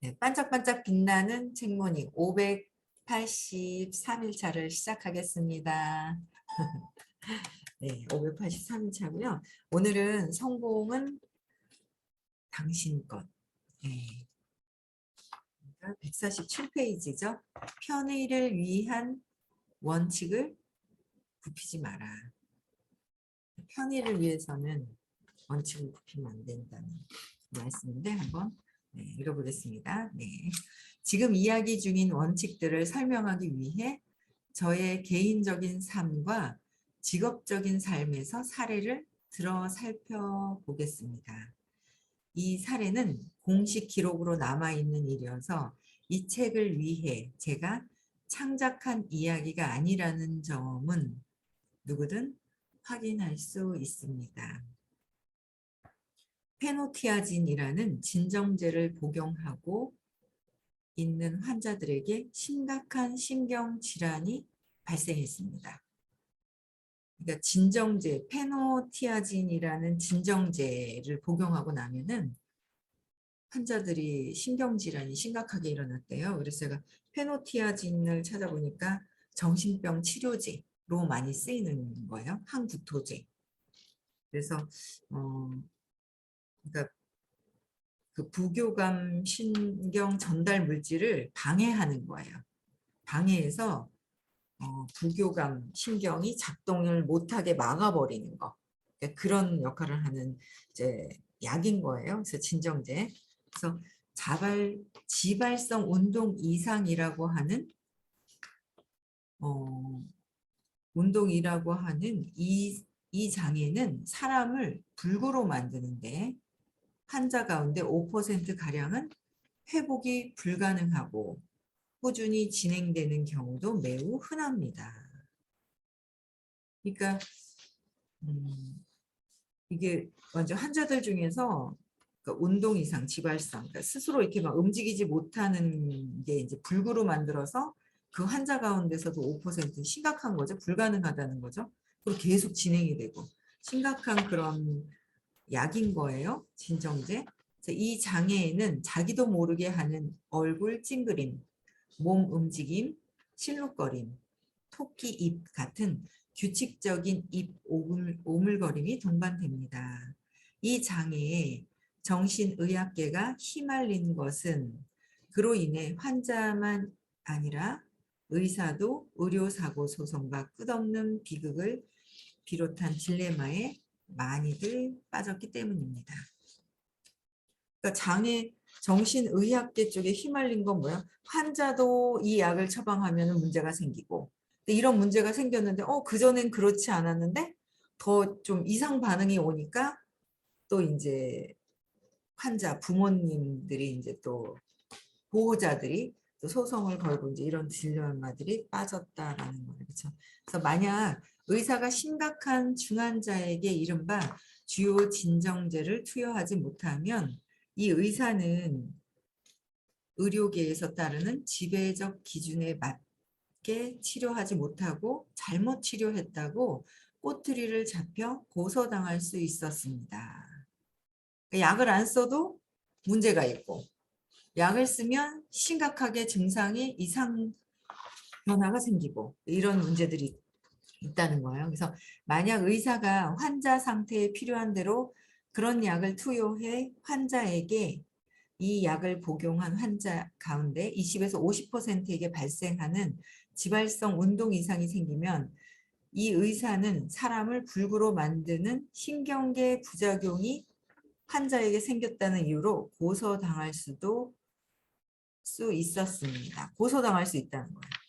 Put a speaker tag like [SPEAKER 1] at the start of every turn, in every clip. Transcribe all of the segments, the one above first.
[SPEAKER 1] 네, 반짝반짝 빛나는 책모닝 583일차를 시작하겠습니다. 네, 583일차고요. 오늘은 성공은 당신 것. 네, 147페이지죠. 편의를 위한 원칙을 굽히지 마라. 편의를 위해서는 원칙을 굽히면 안 된다는 말씀인데 한번 읽어보겠습니다. 네. 지금 이야기 중인 원칙들을 설명하기 위해 저의 개인적인 삶과 직업적인 삶에서 사례를 들어 살펴보겠습니다. 이 사례는 공식 기록으로 남아있는 일이어서 이 책을 위해 제가 창작한 이야기가 아니라는 점은 누구든 확인할 수 있습니다. 페노티아진이라는 진정제를 복용하고 있는 환자들에게 심각한 신경질환이 발생했습니다. 그러니까 진정제, 페노티아진이라는 진정제를 복용하고 나면은 환자들이 신경질환이 심각하게 일어났대요. 그래서 제가 페노티아진을 찾아보니까 정신병 치료제로 많이 쓰이는 거예요. 항구토제. 그래서 그러니까 그 부교감 신경 전달 물질을 방해하는 거예요. 방해해서 부교감 신경이 작동을 못하게 막아버리는 거. 그러니까 그런 역할을 하는 이제 약인 거예요. 그래서 진정제. 그래서 지발성 운동 이상이라고 하는 어, 운동이라고 하는 이 장애는 사람을 불구로 만드는데 환자 가운데 5%가량은 회복이 불가능하고 꾸준히 진행되는 경우도 매우 흔합니다. 그러니까 이게 먼저 환자들 중에서 그러니까 운동 이상, 지발성, 그러니까 스스로 이렇게 막 움직이지 못하는 게 이제 불구로 만들어서 그 환자 가운데서도 5% 심각한 거죠. 불가능하다는 거죠. 그리고 계속 진행이 되고 심각한 그런 약인 거예요. 진정제. 이 장애에는 자기도 모르게 하는 얼굴 찡그림, 몸 움직임, 실룩거림, 토끼 입 같은 규칙적인 입 오물거림이 동반됩니다. 이 장애에 정신의학계가 휘말린 것은 그로 인해 환자만 아니라 의사도 의료사고 소송과 끝없는 비극을 비롯한 딜레마에 많이들 빠졌기 때문입니다. 그러니까 정신의학계 쪽에 휘말린 건 뭐야? 환자도 이 약을 처방하면 문제가 생기고 이런 문제가 생겼는데 그전엔 그렇지 않았는데 더 좀 이상 반응이 오니까 또 이제 환자 부모님들이 이제 또 보호자들이 또 소송을 걸고 이제 이런 딜레마들이 빠졌다라는 거예요. 그렇죠? 그래서 만약 의사가 심각한 중환자에게 이른바 주요 진정제를 투여하지 못하면 이 의사는 의료계에서 따르는 지배적 기준에 맞게 치료하지 못하고 잘못 치료했다고 꼬투리를 잡혀 고소당할 수 있었습니다. 약을 안 써도 문제가 있고 약을 쓰면 심각하게 증상이 이상 변화가 생기고 이런 문제들이 있다는 거예요. 그래서 만약 의사가 환자 상태에 필요한 대로 그런 약을 투여해 환자에게 이 약을 복용한 환자 가운데 20에서 50%에게 발생하는 지발성 운동 이상이 생기면 이 의사는 사람을 불구로 만드는 신경계 부작용이 환자에게 생겼다는 이유로 고소당할 수 있었습니다. 고소당할 수 있다는 거예요.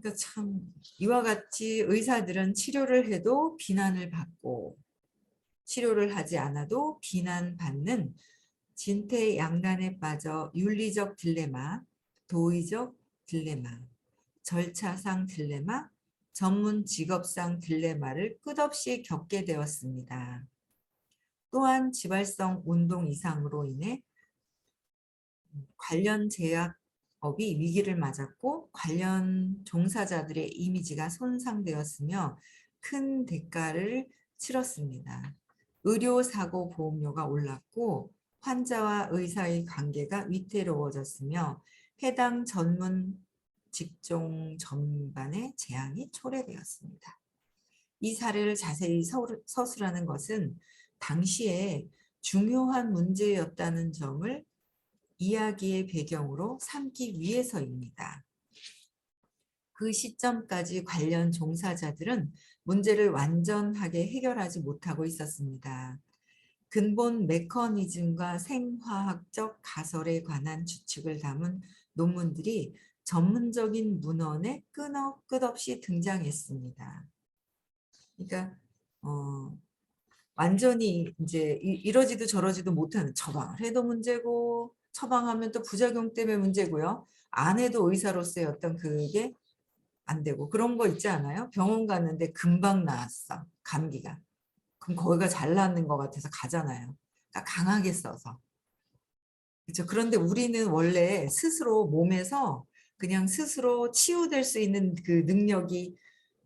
[SPEAKER 1] 그러니까 참 이와 같이 의사들은 치료를 해도 비난을 받고 치료를 하지 않아도 비난받는 진퇴양난에 빠져 윤리적 딜레마, 도의적 딜레마, 절차상 딜레마, 전문 직업상 딜레마를 끝없이 겪게 되었습니다. 또한 지발성 운동 이상으로 인해 관련 제약업이 위기를 맞았고 관련 종사자들의 이미지가 손상되었으며 큰 대가를 치렀습니다. 의료사고 보험료가 올랐고 환자와 의사의 관계가 위태로워졌으며 해당 전문 직종 전반의 재앙이 초래되었습니다. 이 사례를 자세히 서술하는 것은 당시에 중요한 문제였다는 점을 이야기의 배경으로 삼기 위해서입니다. 그 시점까지 관련 종사자들은 문제를 완전하게 해결하지 못하고 있었습니다. 근본 메커니즘과 생화학적 가설에 관한 추측을 담은 논문들이 전문적인 문헌에 끝없이 등장했습니다. 그러니까 완전히 이제 이러지도 저러지도 못하는, 처방을 해도 문제고 처방하면 또 부작용 때문에 문제고요. 안 해도 의사로서의 어떤 그게 안 되고 그런 거 있지 않아요? 병원 갔는데 금방 나았어, 감기가. 그럼 거기가 잘 낫는 것 같아서 가잖아요. 그러니까 강하게 써서. 그렇죠. 그런데 우리는 원래 스스로 몸에서 그냥 스스로 치유될 수 있는 그 능력이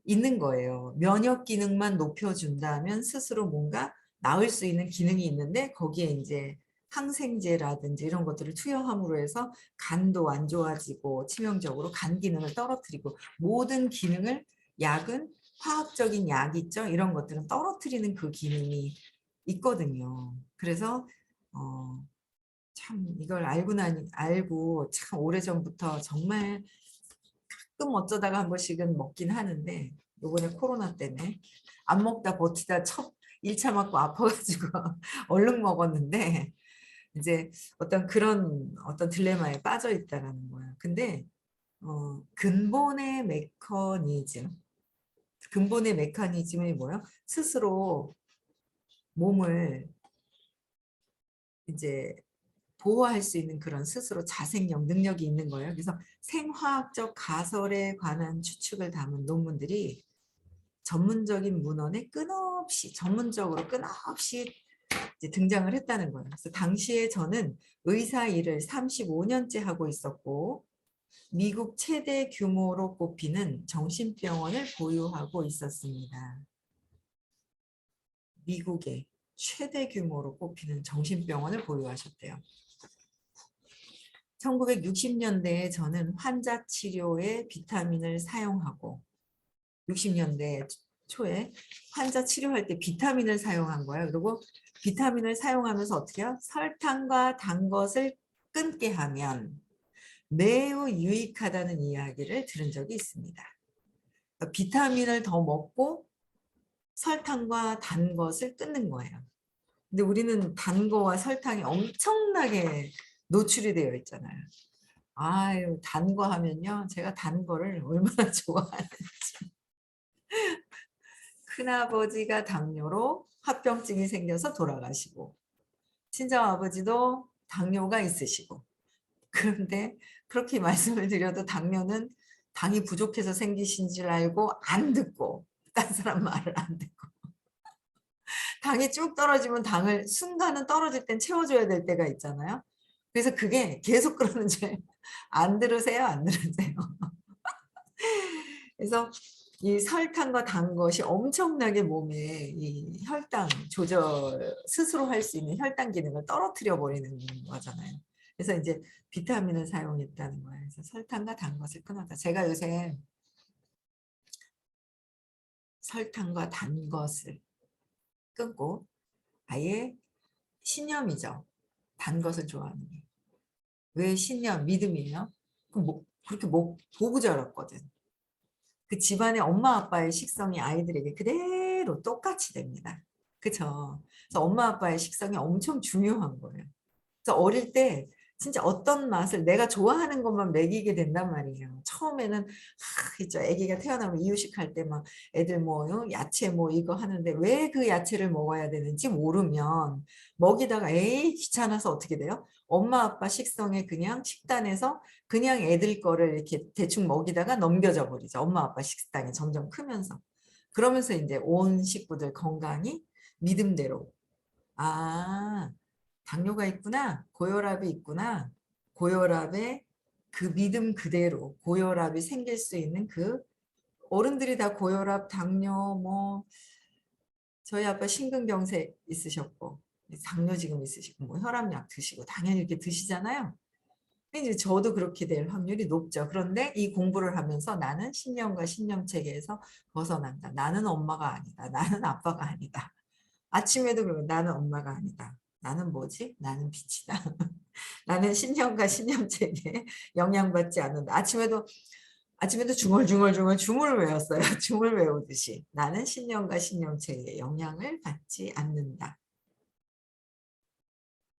[SPEAKER 1] 있는 거예요. 면역 기능만 높여준다면 스스로 뭔가 나을 수 있는 기능이 있는데 거기에 이제 항생제라든지 이런 것들을 투여함으로 해서 간도 안 좋아지고 치명적으로 간 기능을 떨어뜨리고 모든 기능을, 약은 화학적인 약 있죠. 이런 것들은 떨어뜨리는 그 기능이 있거든요. 그래서 참 이걸 알고 참 오래전부터 정말 가끔 어쩌다가 한 번씩은 먹긴 하는데 요번에 코로나 때문에 안 먹다 버티다 첫 1차 맞고 아파가지고 얼른 먹었는데 이제 어떤 그런 어떤 딜레마에 빠져 있다라는 거야. 근데 근본의 메커니즘이 뭐예요? 스스로 몸을 이제 보호할 수 있는 그런 스스로 자생력 능력이 있는 거예요. 그래서 생화학적 가설에 관한 추측을 담은 논문들이 전문적인 문헌에 전문적으로 끊없이 이제 등장을 했다는 거예요. 그래서 당시에 저는 의사 일을 35년째 하고 있었고 미국 최대 규모로 꼽히는 정신병원을 보유하고 있었습니다. 미국의 최대 규모로 꼽히는 정신병원을 보유하셨대요. 1960년대에 저는 환자 치료에 비타민을 사용하고 60년대 초에 환자 치료할 때 비타민을 사용한 거예요. 그리고 비타민을 사용하면서 어떻게 해요? 설탕과 단 것을 끊게 하면 매우 유익하다는 이야기를 들은 적이 있습니다. 그러니까 비타민을 더 먹고 설탕과 단 것을 끊는 거예요. 근데 우리는 단 거와 설탕이 엄청나게 노출이 되어 있잖아요. 아유, 단 거 하면요. 제가 단 거를 얼마나 좋아하는지. 큰아버지가 당뇨로 합병증이 생겨서 돌아가시고 친정아버지도 당뇨가 있으시고 그런데 그렇게 말씀을 드려도 당뇨는 당이 부족해서 생기신 줄 알고 안 듣고 딴 사람 말을 안 듣고 당이 쭉 떨어지면 당을 순간은 떨어질 땐 채워줘야 될 때가 있잖아요. 그래서 그게 계속 그러는 줄 안 들으세요? 안 들으세요? 그래서 이 설탕과 단 것이 엄청나게 몸에 이 혈당 조절 스스로 할 수 있는 혈당 기능을 떨어뜨려 버리는 거잖아요. 그래서 이제 비타민을 사용했다는 거예요. 그래서 설탕과 단 것을 끊었다. 제가 요새 설탕과 단 것을 끊고 아예 신념이죠. 단 것을 좋아하는 게. 왜 신념, 믿음이에요? 그렇게 보고 자랐거든. 그 집안의 엄마 아빠의 식성이 아이들에게 그대로 똑같이 됩니다. 그쵸? 그래서 엄마 아빠의 식성이 엄청 중요한 거예요. 그래서 어릴 때 진짜 어떤 맛을 내가 좋아하는 것만 먹이게 된단 말이에요. 처음에는 있죠. 아기가 태어나면 이유식 할 때 막 애들 뭐 야채 뭐 이거 하는데 왜 그 야채를 먹어야 되는지 모르면 먹이다가 에이 귀찮아서 어떻게 돼요? 엄마 아빠 식성에 그냥 식단에서 그냥 애들 거를 이렇게 대충 먹이다가 넘겨져 버리죠. 엄마 아빠 식단이 점점 크면서. 그러면서 이제 온 식구들 건강이 믿음대로 아 당뇨가 있구나. 고혈압이 있구나. 고혈압에 그 믿음 그대로 고혈압이 생길 수 있는 그 어른들이 다 고혈압, 당뇨, 뭐 저희 아빠 심근경색 있으셨고 당뇨 지금 있으시고 뭐 혈압약 드시고 당연히 이렇게 드시잖아요. 근데 이제 저도 그렇게 될 확률이 높죠. 그런데 이 공부를 하면서 나는 신념과 신념 체계에서 벗어난다. 나는 엄마가 아니다. 나는 아빠가 아니다. 아침에도 그러고 나는 엄마가 아니다. 나는 뭐지? 나는 빛이다. 나는 신념과 신념 체계에 영향받지 않는다. 아침에도 중얼중얼중얼 줌을 외웠어요. 줌을 외우듯이. 나는 신념과 신념 체계에 영향을 받지 않는다.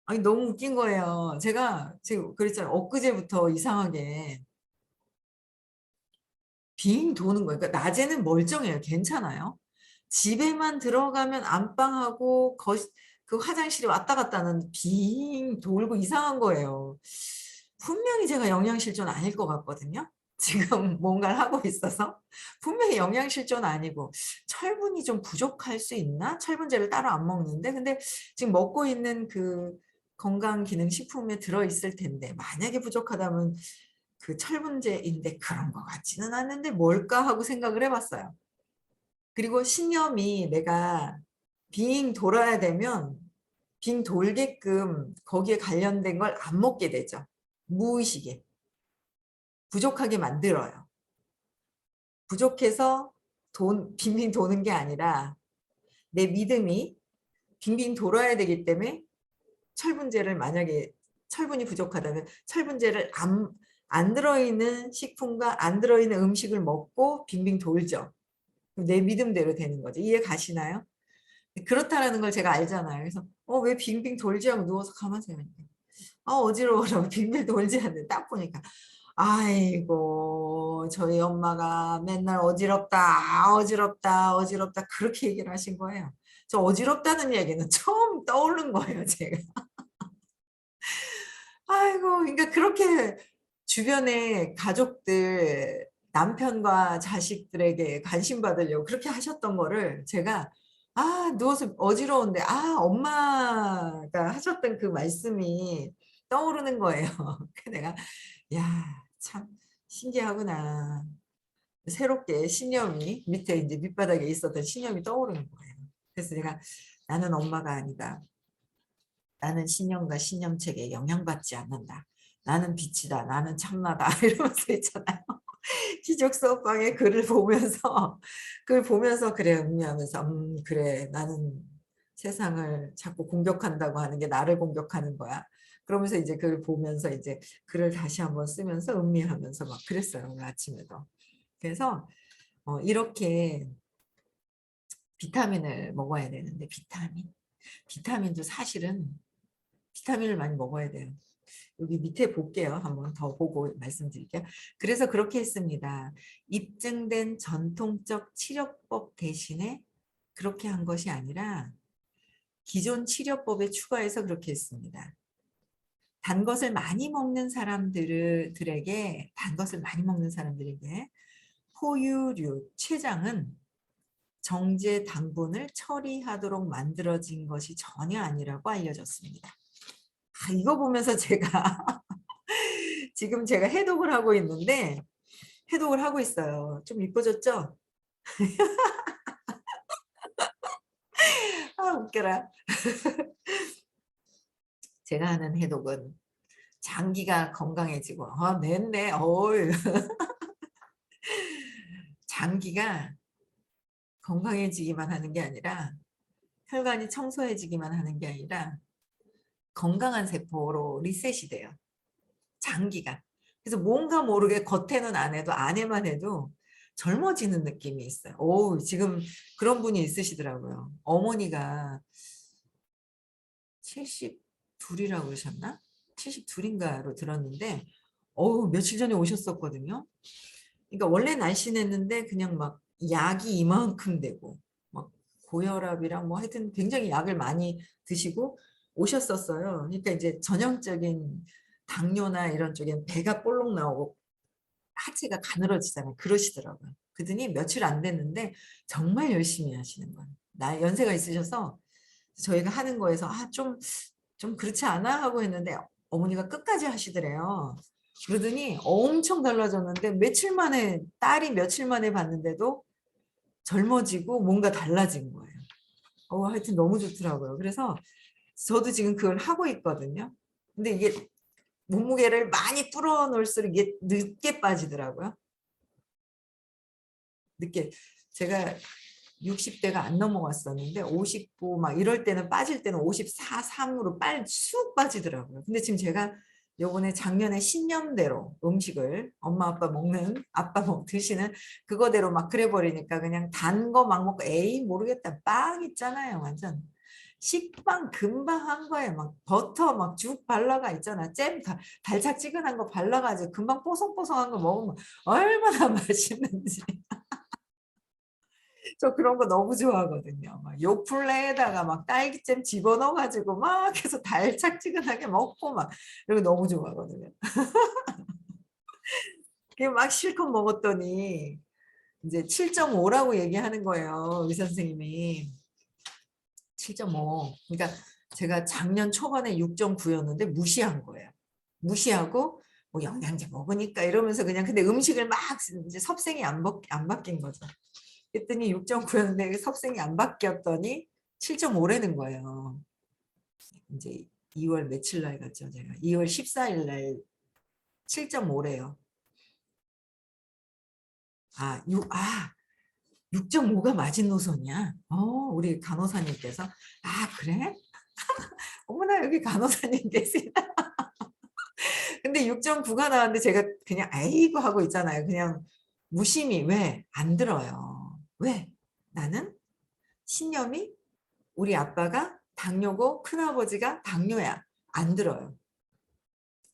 [SPEAKER 1] 아니 너무 웃긴 거예요. 제가 지금 그랬잖아요. 엊그제부터 이상하게 빙 도는 거예요. 그러니까 낮에는 멀쩡해요. 괜찮아요. 집에만 들어가면 안방하고 그 화장실이 왔다 갔다 하는 빙 돌고 이상한 거예요. 분명히 제가 영양실조는 아닐 것 같거든요. 지금 뭔가를 하고 있어서 분명히 영양실조는 아니고 철분이 좀 부족할 수 있나? 철분제를 따로 안 먹는데 근데 지금 먹고 있는 그 건강기능식품에 들어있을 텐데 만약에 부족하다면 그 철분제인데 그런 것 같지는 않는데 뭘까 하고 생각을 해봤어요. 그리고 신념이 내가 빙 돌아야 되면 빙 돌게끔 거기에 관련된 걸 안 먹게 되죠. 무의식에. 부족하게 만들어요. 부족해서 빙빙 도는 게 아니라 내 믿음이 빙빙 돌아야 되기 때문에 철분제를 만약에 철분이 부족하다면 철분제를 안 들어있는 식품과 안 들어있는 음식을 먹고 빙빙 돌죠. 내 믿음대로 되는 거죠. 이해 가시나요? 그렇다라는 걸 제가 알잖아요. 그래서 왜 빙빙 돌지 하고 누워서 가만히 있는데 어지러워라고 빙빙 돌지 않는데 딱 보니까 아이고 저희 엄마가 맨날 어지럽다 어지럽다 어지럽다 그렇게 얘기를 하신 거예요. 저 어지럽다는 얘기는 처음 떠오른 거예요 제가. 아이고 그러니까 그렇게 주변에 가족들 남편과 자식들에게 관심 받으려고 그렇게 하셨던 거를 제가 누워서 어지러운데 엄마가 하셨던 그 말씀이 떠오르는 거예요. 그 내가 야 참 신기하구나. 새롭게 신념이 밑에 이제 밑바닥에 있었던 신념이 떠오르는 거예요. 그래서 내가 나는 엄마가 아니다. 나는 신념과 신념책에 영향받지 않는다. 나는 빛이다. 나는 참나다. 이러면서 있잖아요. 기적 수업방에 글을 보면서 그래 음미하면서 그래 나는 세상을 자꾸 공격한다고 하는 게 나를 공격하는 거야. 그러면서 이제 그걸 보면서 이제 글을 다시 한번 쓰면서 음미하면서 막 그랬어요. 오늘 아침에도. 그래서 이렇게 비타민을 먹어야 되는데 비타민도 사실은 비타민을 많이 먹어야 돼요. 여기 밑에 볼게요. 한번 더 보고 말씀드릴게요. 그래서 그렇게 했습니다. 입증된 전통적 치료법 대신에 그렇게 한 것이 아니라 기존 치료법에 추가해서 그렇게 했습니다. 단 것을 많이 먹는 사람들에게 포유류, 췌장은 정제 당분을 처리하도록 만들어진 것이 전혀 아니라고 알려졌습니다. 이거 보면서 제가 지금 제가 해독을 하고 있는데 해독을 하고 있어요. 좀 이뻐졌죠? 웃겨라. 제가 하는 해독은 장기가 건강해지고 네네 장기가 건강해지기만 하는 게 아니라 혈관이 청소해지기만 하는 게 아니라 건강한 세포로 리셋이 돼요. 장기가. 그래서 뭔가 모르게 겉에는 안 해도 안에만 해도 젊어지는 느낌이 있어요. 지금 그런 분이 있으시더라고요. 어머니가 72이라고 그러셨나? 72인가로 들었는데 며칠 전에 오셨었거든요. 그러니까 원래 날씬했는데 그냥 막 약이 이만큼 되고 막 고혈압이랑 뭐 하여튼 굉장히 약을 많이 드시고 오셨었어요. 그러니까 이제 전형적인 당뇨나 이런 쪽엔 배가 볼록 나오고 하체가 가늘어지잖아요. 그러시더라고요. 그러더니 며칠 안 됐는데 정말 열심히 하시는 거예요. 연세가 있으셔서 저희가 하는 거에서 좀 그렇지 않아 하고 했는데 어머니가 끝까지 하시더래요. 그러더니 엄청 달라졌는데 딸이 며칠 만에 봤는데도 젊어지고 뭔가 달라진 거예요. 하여튼 너무 좋더라고요. 그래서 저도 지금 그걸 하고 있거든요. 근데 이게 몸무게를 많이 불어 놓을수록 이게 늦게 빠지더라고요. 늦게. 제가 60대가 안 넘어갔었는데 59 막 이럴 때는 빠질 때는 54, 3으로 쑥 빠지더라고요. 근데 지금 제가 요번에 작년에 신념대로 음식을 엄마 아빠 먹는 드시는 그거대로 막 그래 버리니까 그냥 단 거 막 먹고 에이 모르겠다. 빵 있잖아요. 완전 식빵 금방 한 거에 막 버터 막 죽 발라가 있잖아. 잼 달짝지근한 거 발라가지고 금방 뽀송뽀송한 거 먹으면 얼마나 맛있는지. 저 그런 거 너무 좋아하거든요. 막 요플레에다가 막 딸기잼 집어넣어 가지고 막 해서 달짝지근하게 먹고 막 이런 거 너무 좋아하거든요. 그게 막 실컷 먹었더니 이제 7.5라고 얘기하는 거예요. 의사 선생님이. 7.5. 그러니까 제가 작년 초반에 6.9였는데 무시한 거예요. 무시하고 뭐 영양제 먹으니까 이러면서 그냥 근데 음식을 막 이제 섭생이 안 바뀐 거죠. 그랬더니 6.9였는데 섭생이 안 바뀌었더니 7.5라는 거예요. 이제 2월 며칠 날 갔죠, 제가. 2월 14일 날 7.5래요. 6.5가 마지노선이야. 우리 간호사님께서. 그래? 어머나, 여기 간호사님 계시다. 근데 6.9가 나왔는데 제가 그냥 아이고 하고 있잖아요. 그냥 무심히. 왜? 안 들어요. 왜? 나는 신념이 우리 아빠가 당뇨고 큰아버지가 당뇨야. 안 들어요.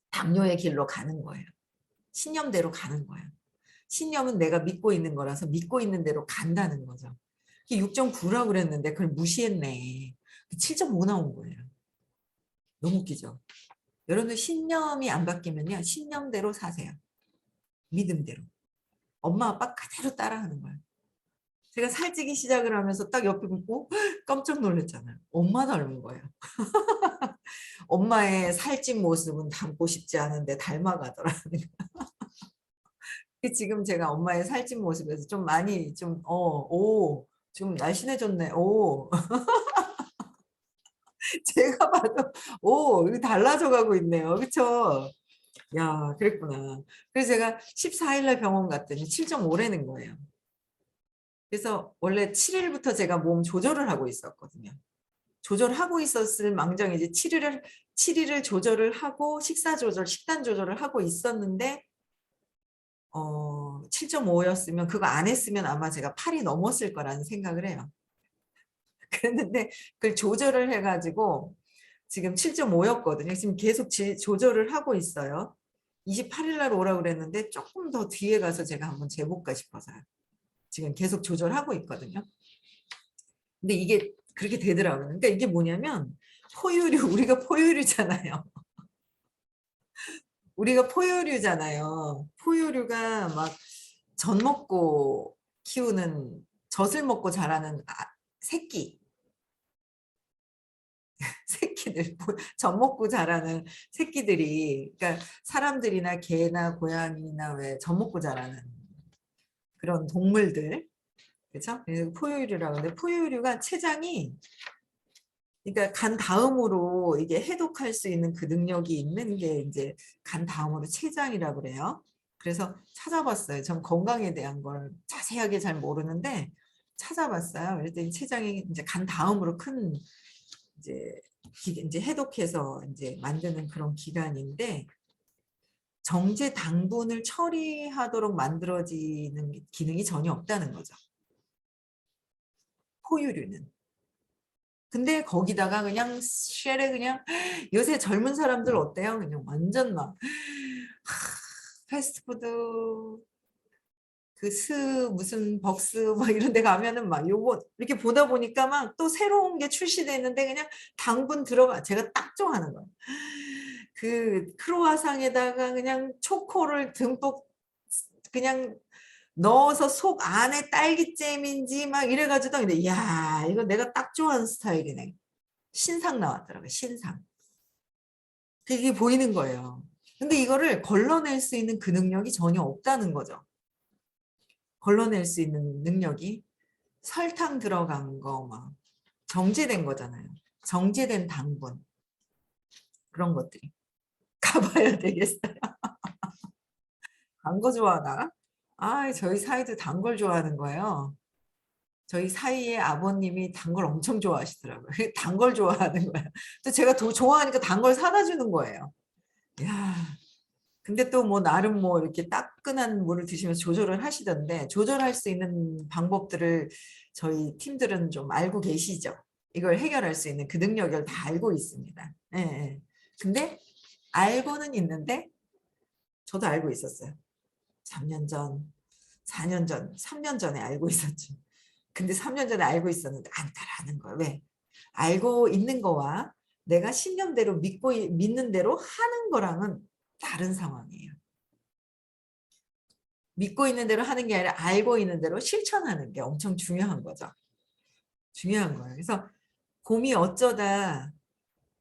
[SPEAKER 1] 당뇨의 길로 가는 거예요. 신념대로 가는 거예요. 신념은 내가 믿고 있는 거라서 믿고 있는 대로 간다는 거죠. 6.9라고 그랬는데 그걸 무시했네. 7.5 나온 거예요. 너무 웃기죠. 여러분들 신념이 안 바뀌면요. 신념대로 사세요. 믿음대로. 엄마 아빠 그대로 따라하는 거예요. 제가 살찌기 시작을 하면서 딱 옆에 보고 깜짝 놀랐잖아요. 엄마 닮은 거예요. 엄마의 살찐 모습은 닮고 싶지 않은데 닮아가더라고요. 지금 제가 엄마의 살찐 모습에서 좀 많이 좀 날씬해졌네. 제가 봐도 이거 달라져 가고 있네요. 그쵸? 야, 그랬구나. 그래서 제가 14일 날 병원 갔더니 7.5라는 거예요. 그래서 원래 7일부터 제가 몸 조절을 하고 있었거든요. 조절하고 있었을 망정에 이제 7일을 조절을 하고 식사 조절, 식단 조절을 하고 있었는데 7.5였으면 그거 안 했으면 아마 제가 8이 넘었을 거라는 생각을 해요. 그랬는데 그걸 조절을 해가지고 지금 7.5였거든요. 지금 계속 조절을 하고 있어요. 28일 날 오라고 그랬는데 조금 더 뒤에 가서 제가 한번 재볼까 싶어서요. 지금 계속 조절하고 있거든요. 근데 이게 그렇게 되더라고요. 그러니까 이게 뭐냐면 우리가 포유류잖아요. 우리가 포유류잖아요. 포유류가 막 젖 먹고 키우는 젖을 먹고 자라는 새끼 새끼들 젖 먹고 자라는 새끼들이 그러니까 사람들이나 개나 고양이나 왜 젖 먹고 자라는 그런 동물들 그렇죠? 포유류라고 하는데 포유류가 췌장이 그러니까 간 다음으로 이게 해독할 수 있는 그 능력이 있는 게 이제 간 다음으로 췌장이라고 그래요. 그래서 찾아봤어요. 전 건강에 대한 걸 자세하게 잘 모르는데 찾아봤어요. 그랬더니 췌장이 이제 간 다음으로 큰 이제 이제 해독해서 이제 만드는 그런 기관인데 정제 당분을 처리하도록 만들어지는 기능이 전혀 없다는 거죠. 포유류는. 근데 거기다가 그냥 쉐레 그냥 요새 젊은 사람들 어때요? 그냥 완전 막 패스트푸드 그 무슨 벅스 막 이런 데 가면은 막 요거 이렇게 보다 보니까 막 또 새로운 게 출시됐는데 그냥 당분 들어가 제가 딱 좋아하는 거예요. 그 크로와상에다가 그냥 초코를 듬뿍 그냥 넣어서 속 안에 딸기잼인지 막 이래가지고 근데 야 이거 내가 딱 좋아하는 스타일이네. 신상 나왔더라고요. 신상. 그게 보이는 거예요. 근데 이거를 걸러낼 수 있는 그 능력이 전혀 없다는 거죠. 걸러낼 수 있는 능력이 설탕 들어간 거 막 정제된 거잖아요. 정제된 당분 그런 것들이 가봐야 되겠어요. 단 거 좋아하나? 아, 저희 사이도 단 걸 좋아하는 거예요. 저희 사이에 아버님이 단 걸 엄청 좋아하시더라고요. 단 걸 좋아하는 거예요. 또 제가 더 좋아하니까 단 걸 사다 주는 거예요. 야, 근데 또 뭐 나름 뭐 이렇게 따끈한 물을 드시면서 조절을 하시던데 조절할 수 있는 방법들을 저희 팀들은 좀 알고 계시죠. 이걸 해결할 수 있는 그 능력을 다 알고 있습니다. 예, 예. 근데 알고는 있는데 저도 알고 있었어요. 3년 전, 4년 전, 3년 전에 알고 있었죠. 근데 3년 전에 알고 있었는데 안 따라하는 거예요. 왜? 알고 있는 거와 내가 신념대로 믿는 대로 하는 거랑은 다른 상황이에요. 믿고 있는 대로 하는 게 아니라 알고 있는 대로 실천하는 게 엄청 중요한 거죠. 중요한 거예요. 그래서 곰이 어쩌다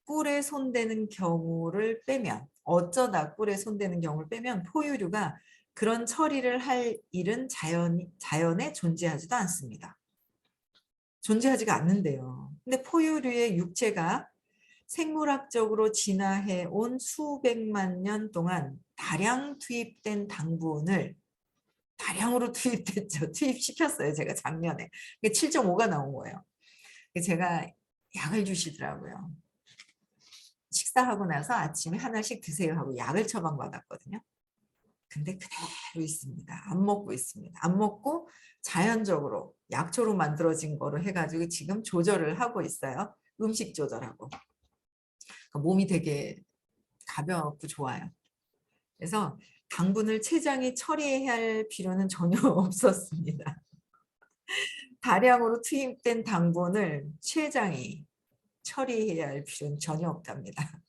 [SPEAKER 1] 꿀에 손대는 경우를 빼면 어쩌다 꿀에 손대는 경우를 빼면 포유류가 그런 처리를 할 일은 자연에 존재하지도 않습니다. 존재하지가 않는데요. 근데 포유류의 육체가 생물학적으로 진화해 온 수백만 년 동안 다량 투입된 당분을 다량으로 투입됐죠. 투입시켰어요. 제가 작년에. 7.5가 나온 거예요. 제가 약을 주시더라고요. 식사하고 나서 아침에 하나씩 드세요 하고 약을 처방받았거든요. 근데 그대로 있습니다. 안 먹고 있습니다. 안 먹고 자연적으로 약초로 만들어진 거로 해가지고 지금 조절을 하고 있어요. 음식 조절하고. 그러니까 몸이 되게 가볍고 좋아요. 그래서 당분을 췌장이 처리해야 할 필요는 전혀 없었습니다. 다량으로 투입된 당분을 췌장이 처리해야 할 필요는 전혀 없답니다.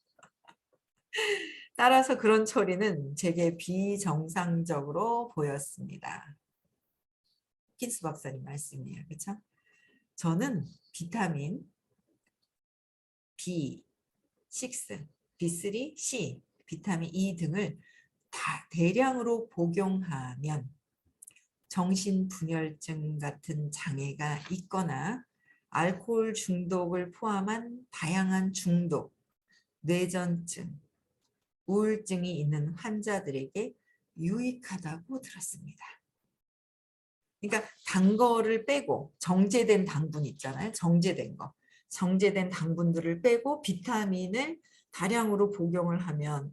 [SPEAKER 1] 따라서 그런 처리는 제게 비정상적으로 보였습니다. 킨스 박사님 말씀이에요. 그렇죠? 저는 비타민 B6, B3, C, 비타민 E 등을 다 대량으로 복용하면 정신분열증 같은 장애가 있거나 알코올 중독을 포함한 다양한 중독, 뇌전증, 우울증이 있는 환자들에게 유익하다고 들었습니다. 그러니까 단 거를 빼고 정제된 당분 있잖아요. 정제된 거. 정제된 당분들을 빼고 비타민을 다량으로 복용을 하면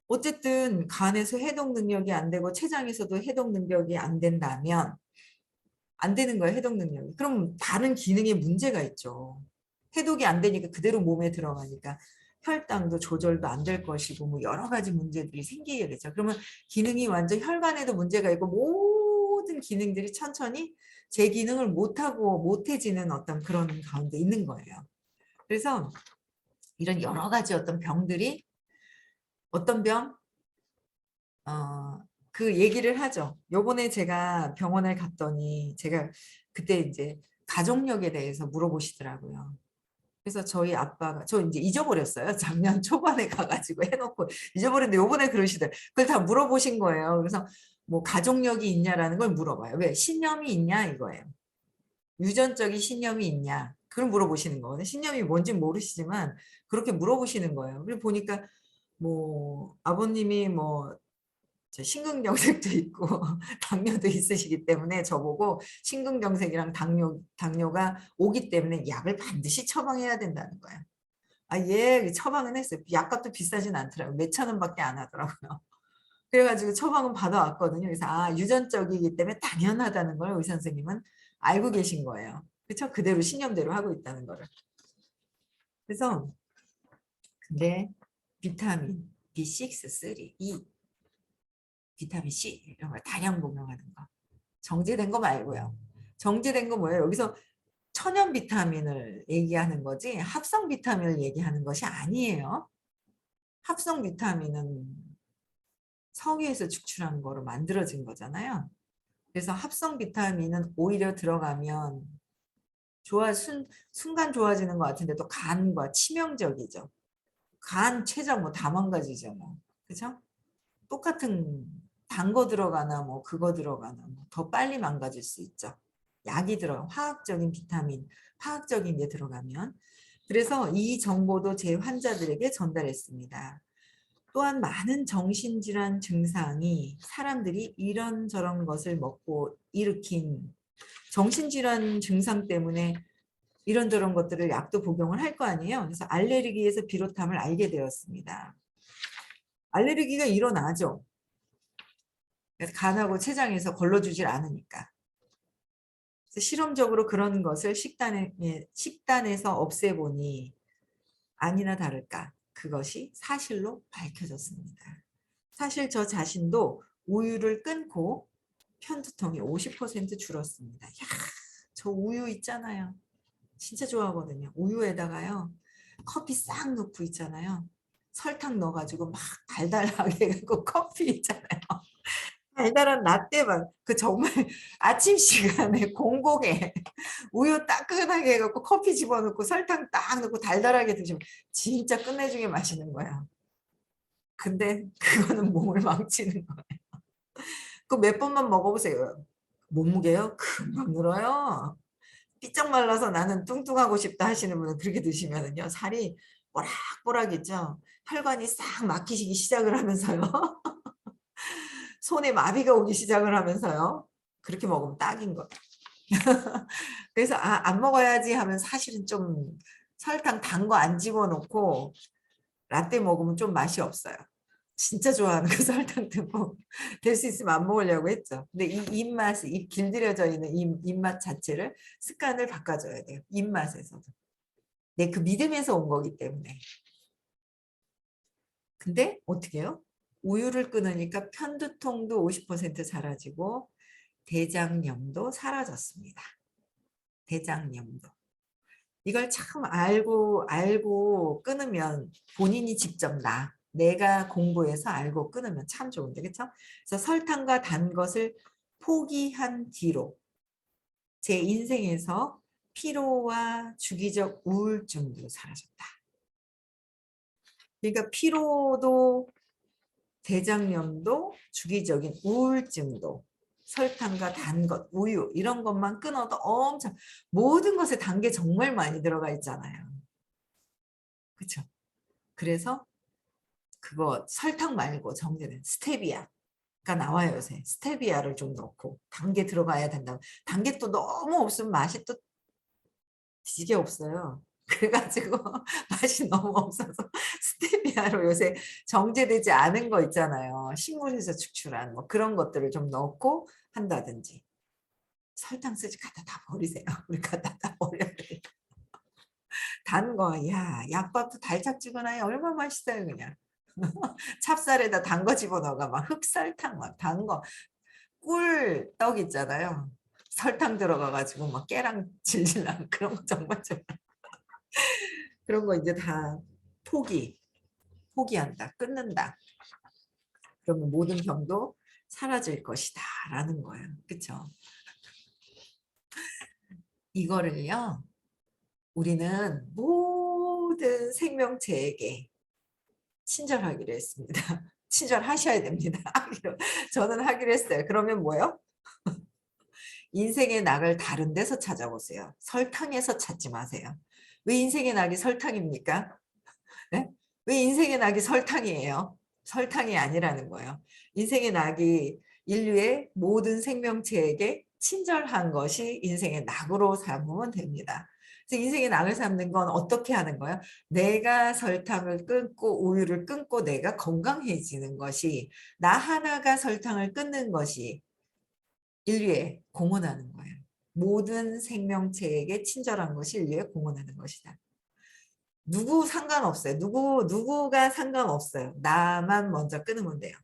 [SPEAKER 1] 어쨌든 간에서 해독 능력이 안 되고 췌장에서도 해독 능력이 안 된다면 안 되는 거예요. 해독 능력이. 그럼 다른 기능에 문제가 있죠. 해독이 안 되니까 그대로 몸에 들어가니까 혈당도 조절도 안 될 것이고 뭐 여러 가지 문제들이 생기겠죠. 그러면 기능이 완전 혈관에도 문제가 있고 모든 기능들이 천천히 제 기능을 못하고 못해지는 어떤 그런 가운데 있는 거예요. 그래서 이런 여러 가지 어떤 병들이 어떤 병? 그 얘기를 하죠. 요번에 제가 병원에 갔더니 제가 그때 이제 가족력에 대해서 물어보시더라고요. 그래서 저희 아빠가 저 이제 잊어버렸어요. 작년 초반에 가가지고 해놓고 잊어버렸는데 요번에 그러시더라고요. 그걸 다 물어보신 거예요. 그래서 뭐 가족력이 있냐라는 걸 물어봐요. 왜? 신념이 있냐 이거예요. 유전적인 신념이 있냐. 그걸 물어보시는 거거든요. 신념이 뭔지 모르시지만 그렇게 물어보시는 거예요. 그리고 보니까 뭐 아버님이 뭐 심근경색도 있고 당뇨도 있으시기 때문에 저보고 심근경색이랑 당뇨가 오기 때문에 약을 반드시 처방해야 된다는 거예요. 아, 예, 처방은 했어요. 약값도 비싸진 않더라고요. 몇천 원밖에 안 하더라고요. 그래가지고 처방은 받아왔거든요. 그래서 아, 유전적이기 때문에 당연하다는 걸 의사 선생님은 알고 계신 거예요. 그렇죠? 그대로 신념대로 하고 있다는 거를. 그래서 근데 비타민 B6, 3, E, 비타민 C 이런 걸 다량 복용하는 거. 정제된 거 말고요. 정제된 거 뭐예요? 여기서 천연 비타민을 얘기하는 거지 합성 비타민을 얘기하는 것이 아니에요. 합성 비타민은 성유에서 축출한 거로 만들어진 거잖아요. 그래서 합성 비타민은 오히려 들어가면 순간 좋아지는 것 같은데 또 간과 치명적이죠. 간, 췌장 뭐 다 망가지죠. 뭐. 그죠? 똑같은 단 거 들어가나 뭐 그거 들어가나 뭐 더 빨리 망가질 수 있죠. 약이 들어가 화학적인 비타민, 화학적인 게 들어가면 그래서 이 정보도 제 환자들에게 전달했습니다. 또한 많은 정신질환 증상이 사람들이 이런저런 것을 먹고 일으킨 정신질환 증상 때문에 이런저런 것들을 약도 복용을 할 거 아니에요. 그래서 알레르기에서 비롯함을 알게 되었습니다. 알레르기가 일어나죠. 그래서 간하고 췌장에서 걸러주질 않으니까. 그래서 실험적으로 그런 것을 식단에서 없애보니 아니나 다를까 그것이 사실로 밝혀졌습니다. 사실 저 자신도 우유를 끊고 편두통이 50% 줄었습니다. 야, 저 우유 있잖아요. 진짜 좋아하거든요. 우유에다가요. 커피 싹 넣고 있잖아요. 설탕 넣어가지고 막 달달하게 해갖고 커피 있잖아요. 달달한 라떼만 그 정말 아침 시간에 공복에 우유 따끈하게 해갖고 커피 집어넣고 설탕 딱 넣고 달달하게 드시면 진짜 끝내주게 마시는 거야. 근데 그거는 몸을 망치는 거야. 그 몇 번만 먹어보세요. 몸무게요? 금방 늘어요. 삐쩍 말라서 나는 뚱뚱하고 싶다 하시는 분은 그렇게 드시면은요. 살이 뽀락뽀락이죠. 혈관이 싹 막히시기 시작을 하면서요. 손에 마비가 오기 시작을 하면서요. 그렇게 먹으면 딱인 거예요. 그래서 안 먹어야지 하면 사실은 좀 설탕 단 거 안 집어넣고 라떼 먹으면 좀 맛이 없어요. 진짜 좋아하는 그 설탕 때문에 될 수 있으면 안 먹으려고 했죠. 근데 이 입맛이 길들여져 있는 입맛 자체를 습관을 바꿔줘야 돼요. 입맛에서도. 네, 그 믿음에서 온 거기 때문에. 근데 어떻게 해요? 우유를 끊으니까 편두통도 50% 사라지고 대장염도 사라졌습니다. 대장염도. 이걸 참 알고 끊으면 본인이 직접 내가 공부해서 알고 끊으면 참 좋은데 그렇죠? 그래서 설탕과 단 것을 포기한 뒤로 제 인생에서 피로와 주기적 우울증도 사라졌다. 그러니까 피로도 대장염도 주기적인 우울증도 설탕과 단 것, 우유 이런 것만 끊어도 엄청 모든 것에 단 게 정말 많이 들어가 있잖아요. 그렇죠? 그래서 그거 설탕 말고 정제된 스테비아가 나와요 요새. 스테비아를 좀 넣고 단 게 들어가야 된다. 단 게 또 너무 없으면 맛이 또 되게 없어요. 그래가지고 맛이 너무 없어서 스테비아로 요새 정제되지 않은 거 있잖아요. 식물에서 추출한 뭐 그런 것들을 좀 넣고 한다든지. 설탕 쓰지 갖다 다 버리세요. 우리 갖다 다 버려야 돼. 단 거, 야, 약밥도 달짝지근하게 얼마나 맛있어요, 그냥. 찹쌀에다 단 거 집어넣어가 막 흑설탕 막 단 거, 꿀떡 있잖아요. 설탕 들어가가지고 막 깨랑 질질 나는 그런 거 정말 좀 그런 거 이제 다 포기한다, 끊는다. 그러면 모든 병도 사라질 것이다 라는 거예요. 그쵸? 이거를요, 우리는 모든 생명체에게 친절하기로 했습니다. 친절하셔야 됩니다. 저는 하기로 했어요. 그러면 뭐요? 인생의 낙을 다른 데서 찾아보세요. 설탕에서 찾지 마세요. 왜 인생의 낙이 설탕입니까? 네? 왜 인생의 낙이 설탕이에요? 설탕이 아니라는 거예요. 인생의 낙이 인류의 모든 생명체에게 친절한 것이 인생의 낙으로 삼으면 됩니다. 그래서 인생의 낙을 삼는 건 어떻게 하는 거예요? 내가 설탕을 끊고 우유를 끊고 내가 건강해지는 것이 나 하나가 설탕을 끊는 것이 인류에 공헌하는 거예요. 모든 생명체에게 친절한 것이 인류에 공헌하는 것이다. 누구 상관없어요. 누구가 상관없어요. 나만 먼저 끊으면 돼요.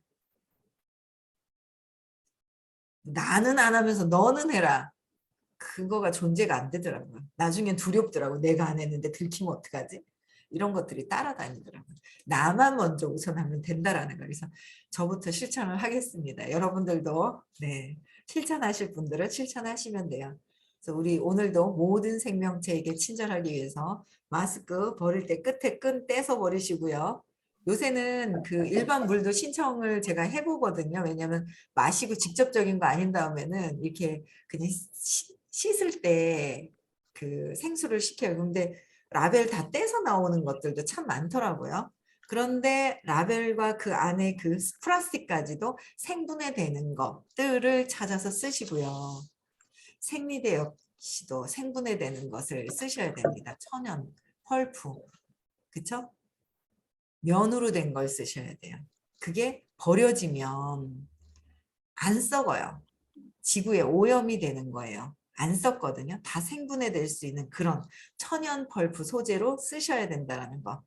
[SPEAKER 1] 나는 안 하면서 너는 해라. 그거가 존재가 안 되더라고요. 나중엔 두렵더라고. 내가 안 했는데 들키면 어떡하지? 이런 것들이 따라다니더라고요. 나만 먼저 우선하면 된다라는 거. 그래서 저부터 실천을 하겠습니다. 여러분들도 네, 실천하실 분들은 실천하시면 돼요. 그래서 우리 오늘도 모든 생명체에게 친절하기 위해서 마스크 버릴 때 끝에 끈 떼서 버리시고요. 요새는 그 일반 물도 신청을 제가 해보거든요. 왜냐하면 마시고 직접적인 거 아닌 다음에는 이렇게 그냥 씻을 때 그 생수를 시켜요. 근데 라벨 다 떼서 나오는 것들도 참 많더라고요. 그런데 라벨과 그 안에 그 플라스틱까지도 생분해되는 것들을 찾아서 쓰시고요. 생리대 역시도 생분해되는 것을 쓰셔야 됩니다. 천연, 펄프, 그쵸? 면으로 된 걸 쓰셔야 돼요. 그게 버려지면 안 썩어요. 지구에 오염이 되는 거예요. 안 썼거든요. 다 생분해될 수 있는 그런 천연 펄프 소재로 쓰셔야 된다는 거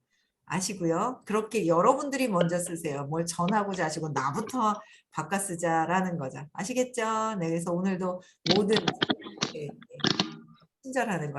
[SPEAKER 1] 아시고요. 그렇게 여러분들이 먼저 쓰세요. 뭘 전하고자 하시고 나부터 바꿔 쓰자라는 거죠. 아시겠죠? 네, 그래서 오늘도 모든 친절하는 거